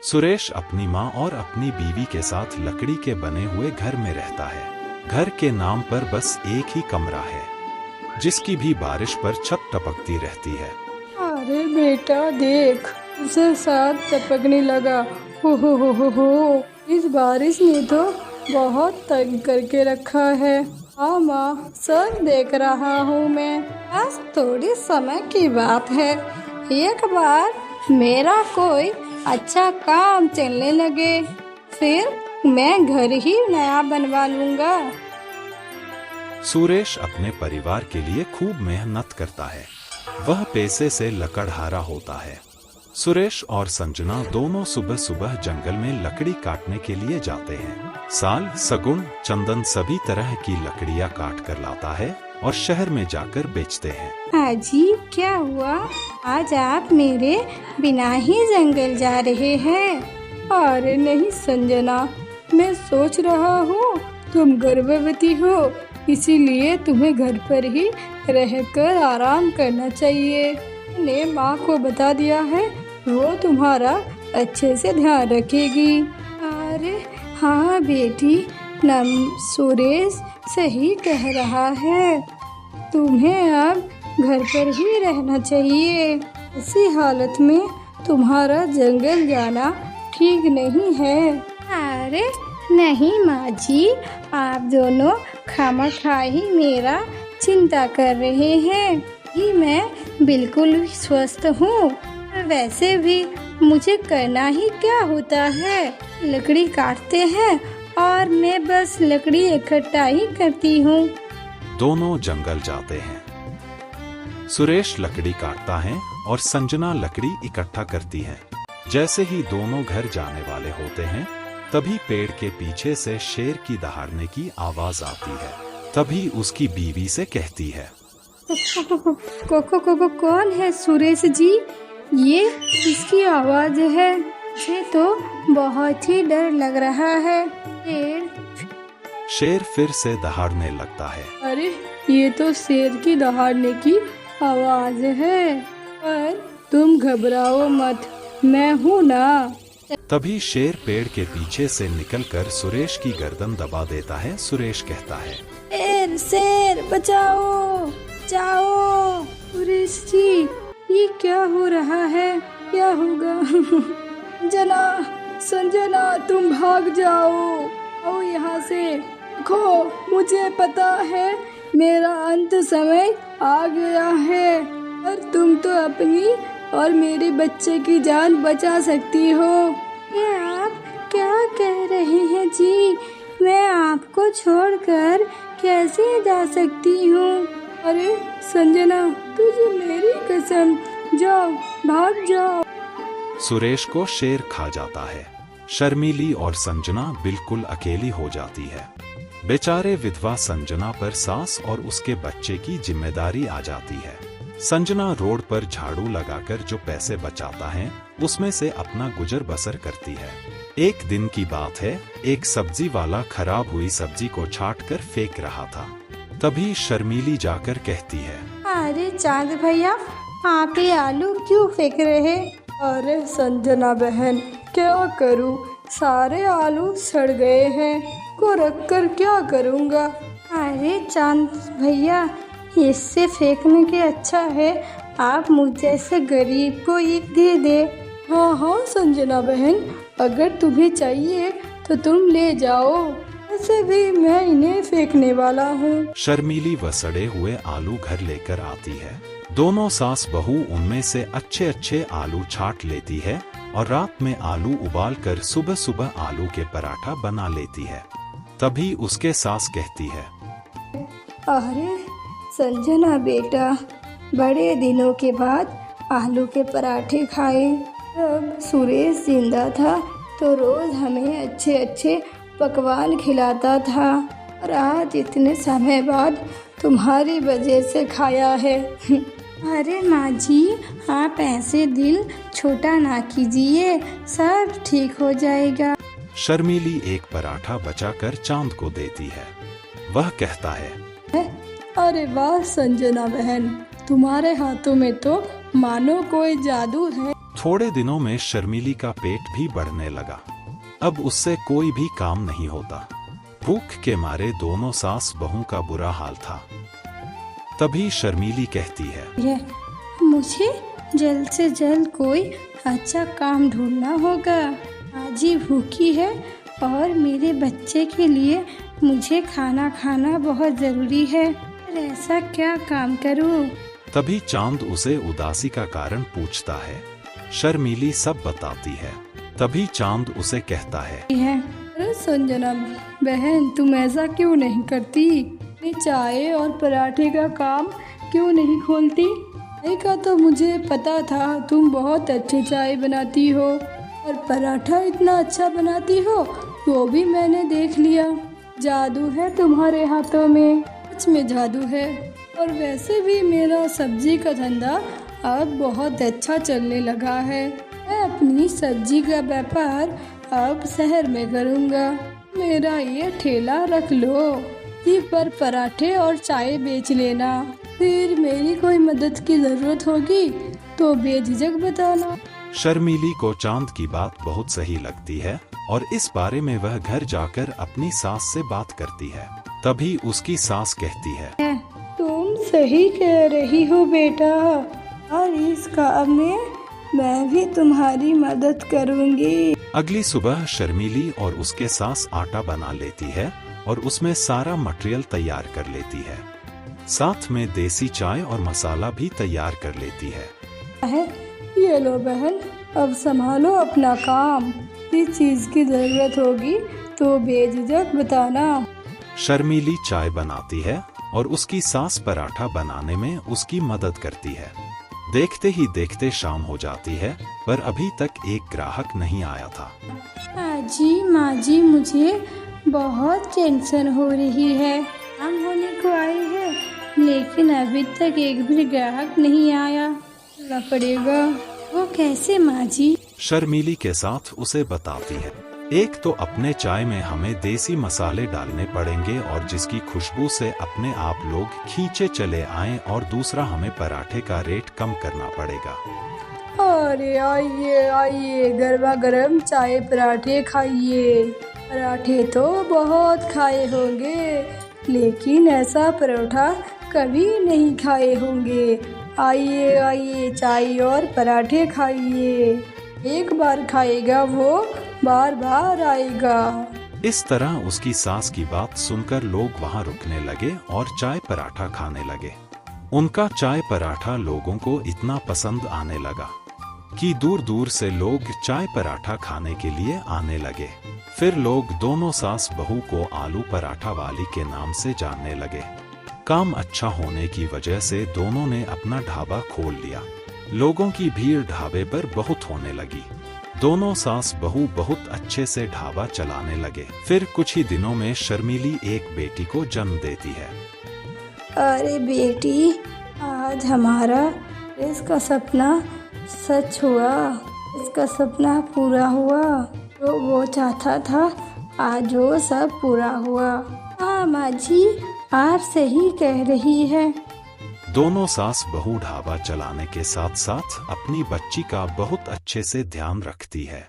सुरेश अपनी माँ और अपनी बीवी के साथ लकड़ी के बने हुए घर में रहता है। घर के नाम पर बस एक ही कमरा है, जिसकी भी बारिश पर छत टपकती रहती है। अरे बेटा देख, उसे साथ टपकने लगा। हो, इस बारिश ने तो बहुत तंग करके रखा है। हाँ माँ, सब देख रहा हूँ मैं। बस थोड़ी समय की बात है, एक बार मेरा कोई अच्छा काम चलने लगे, फिर मैं घर ही नया बनवा लूँगा। सुरेश अपने परिवार के लिए खूब मेहनत करता है। वह पैसे से लकड़हारा होता है। सुरेश और संजना दोनों सुबह सुबह जंगल में लकड़ी काटने के लिए जाते हैं। साल, सगुन, चंदन सभी तरह की लकड़ियाँ काट कर लाता है और शहर में जाकर बेचते हैं। आजी, क्या हुआ? आज आप मेरे बिना ही जंगल जा रहे हैं? अरे नहीं संजना, मैं सोच रहा हूँ तुम गर्भवती हो, इसीलिए तुम्हें घर पर ही रहकर आराम करना चाहिए। मैंने माँ को बता दिया है, वो तुम्हारा अच्छे से ध्यान रखेगी। अरे हाँ बेटी, सुरेश सही कह रहा है, तुम्हें अब घर पर ही रहना चाहिए। इसी हालत में तुम्हारा जंगल जाना ठीक नहीं है। अरे नहीं माँ जी, आप दोनों खामखा ही मेरा चिंता कर रहे हैं कि मैं बिल्कुल स्वस्थ हूँ। वैसे भी मुझे करना ही क्या होता है, लकड़ी काटते हैं और मैं बस लकड़ी इकट्ठा ही करती हूँ। दोनों जंगल जाते हैं। सुरेश लकड़ी काटता है और संजना लकड़ी इकट्ठा करती है। जैसे ही दोनों घर जाने वाले होते हैं, तभी पेड़ के पीछे से शेर की दहाड़ने की आवाज आती है। तभी उसकी बीवी से कहती है, कौन है सुरेश जी? ये किसकी आवाज है? मुझे तो बहुत ही डर लग रहा है। शेर फिर से दहाड़ने लगता है। अरे ये तो शेर की दहाड़ने की आवाज है, पर तुम घबराओ मत, मैं हूँ ना। तभी शेर पेड़ के पीछे से निकलकर सुरेश की गर्दन दबा देता है। सुरेश कहता है, शेर बचाओ बचाओ। सुरेश जी, ये क्या हो रहा है? क्या होगा? संजना तुम भाग जाओ, आओ यहाँ से। देखो, मुझे पता है मेरा अंत समय आ गया है, पर तुम तो अपनी और मेरे बच्चे की जान बचा सकती हो। ये आप क्या कह रहे हैं जी? मैं आपको छोड़कर कैसे जा सकती हूँ? अरे संजना, तुझे मेरी कसम, जाओ, भाग जाओ। सुरेश को शेर खा जाता है। शर्मीली और संजना बिल्कुल अकेली हो जाती है। बेचारे विधवा संजना पर सास और उसके बच्चे की जिम्मेदारी आ जाती है। संजना रोड पर झाड़ू लगाकर जो पैसे बचाता है, उसमें से अपना गुजर बसर करती है। एक दिन की बात है, एक सब्जी वाला खराब हुई सब्जी को छाट कर फेंक रहा था। तभी शर्मीली जाकर कहती है, अरे चांद भैया, आप ये आलू क्यों फेंक रहे? अरे संजना बहन, क्या करूं, सारे आलू सड़ गए हैं, को रखकर क्या करूंगा? अरे चांद भैया, इससे फेंकने के अच्छा है आप मुझ जैसे गरीब को ये दे दे। हाँ संजना बहन, अगर तुम्हें चाहिए तो तुम ले जाओ, वैसे भी मैं इन्हें फेंकने वाला हूँ। शर्मीली व सड़े हुए आलू घर लेकर आती है। दोनों सास बहू उनमें से अच्छे अच्छे आलू छाट लेती है और रात में आलू उबाल कर सुबह सुबह आलू के पराठा बना लेती है। तभी उसके सास कहती है, अरे संजना बेटा, बड़े दिनों के बाद आलू के पराठे खाए। जब सुरेश जिंदा था तो रोज हमें अच्छे अच्छे पकवान खिलाता था, और आज इतने समय बाद तुम्हारी वजह से खाया है। अरे माँ जी, आप ऐसे दिल छोटा ना कीजिए, सब ठीक हो जाएगा। शर्मीली एक पराठा बचाकर चांद को देती है। वह कहता है, अरे वाह संजना बहन, तुम्हारे हाथों में तो मानो कोई जादू है। थोड़े दिनों में शर्मीली का पेट भी बढ़ने लगा। अब उससे कोई भी काम नहीं होता। भूख के मारे दोनों सास बहू का बुरा हाल था। तभी शर्मीली कहती है, मुझे जल्द से जल्द कोई अच्छा काम ढूंढना होगा। आज ही भूखी है और मेरे बच्चे के लिए मुझे खाना खाना बहुत जरूरी है। पर ऐसा क्या काम करूं? तभी चांद उसे उदासी का कारण पूछता है। शर्मीली सब बताती है। तभी चांद उसे कहता है, अरे संजना बहन, तुम ऐसा क्यों नहीं करती? चाय और पराठे का काम क्यों नहीं खोलती? चाय का तो मुझे पता था, तुम बहुत अच्छी चाय बनाती हो और पराठा इतना अच्छा बनाती हो वो भी मैंने देख लिया। जादू है तुम्हारे हाथों में, सच में जादू है। और वैसे भी मेरा सब्जी का धंधा अब बहुत अच्छा चलने लगा है। मैं अपनी सब्जी का व्यापार अब शहर में करूँगा। मेरा ये ठेला रख लो, इसी पर पराठे और चाय बेच लेना। फिर मेरी कोई मदद की जरूरत होगी तो बेझिझक बताना। शर्मीली को चांद की बात बहुत सही लगती है और इस बारे में वह घर जाकर अपनी सास से बात करती है। तभी उसकी सास कहती है, तुम सही कह रही हो बेटा, और इस काम में मैं भी तुम्हारी मदद करूंगी। अगली सुबह शर्मीली और उसके सास आटा बना लेती है और उसमें सारा मटेरियल तैयार कर लेती है। साथ में देसी चाय और मसाला भी तैयार कर लेती है। ये लो बहन, अब संभालो अपना काम। किस चीज की जरूरत होगी तो बेझिझक बताना। शर्मीली चाय बनाती है और उसकी सास पराठा बनाने में उसकी मदद करती है। देखते ही देखते शाम हो जाती है, पर अभी तक एक ग्राहक नहीं आया था। माँ जी, मुझे बहुत टेंशन हो रही है। काम होने को आई है लेकिन अभी तक एक भी ग्राहक नहीं आया। चलना पड़ेगा। वो कैसे माँ जी? शर्मीली के साथ उसे बताती है, एक तो अपने चाय में हमें देसी मसाले डालने पड़ेंगे और जिसकी खुशबू से अपने आप लोग खींचे चले आएं, और दूसरा हमें पराठे का रेट कम करना पड़ेगा। अरे आइए आइए, गर्मा गर्म चाय पराठे खाइए। पराठे तो बहुत खाए होंगे लेकिन ऐसा परोठा कभी नहीं खाए होंगे। आइए आइए, चाय और पराठे खाइए। एक बार खाएगा वो बार बार आएगा। इस तरह उसकी सास की बात सुनकर लोग वहां रुकने लगे और चाय पराठा खाने लगे। उनका चाय पराठा लोगों को इतना पसंद आने लगा कि दूर दूर से लोग चाय पराठा खाने के लिए आने लगे। फिर लोग दोनों सास बहू को आलू पराठा वाली के नाम से जानने लगे। काम अच्छा होने की वजह से दोनों ने अपना ढाबा खोल लिया। लोगों की भीड़ ढाबे पर बहुत होने लगी। दोनों सास बहू बहुत अच्छे से ढाबा चलाने लगे। फिर कुछ ही दिनों में शर्मीली एक बेटी को जन्म देती है। अरे बेटी, आज हमारा इसका सपना सच हुआ। इसका सपना पूरा हुआ। जो वो चाहता था आज वो सब पूरा हुआ। हाँ माँ जी, आप सही कह रही है। दोनों सास बहू ढाबा चलाने के साथ साथ अपनी बच्ची का बहुत अच्छे से ध्यान रखती है।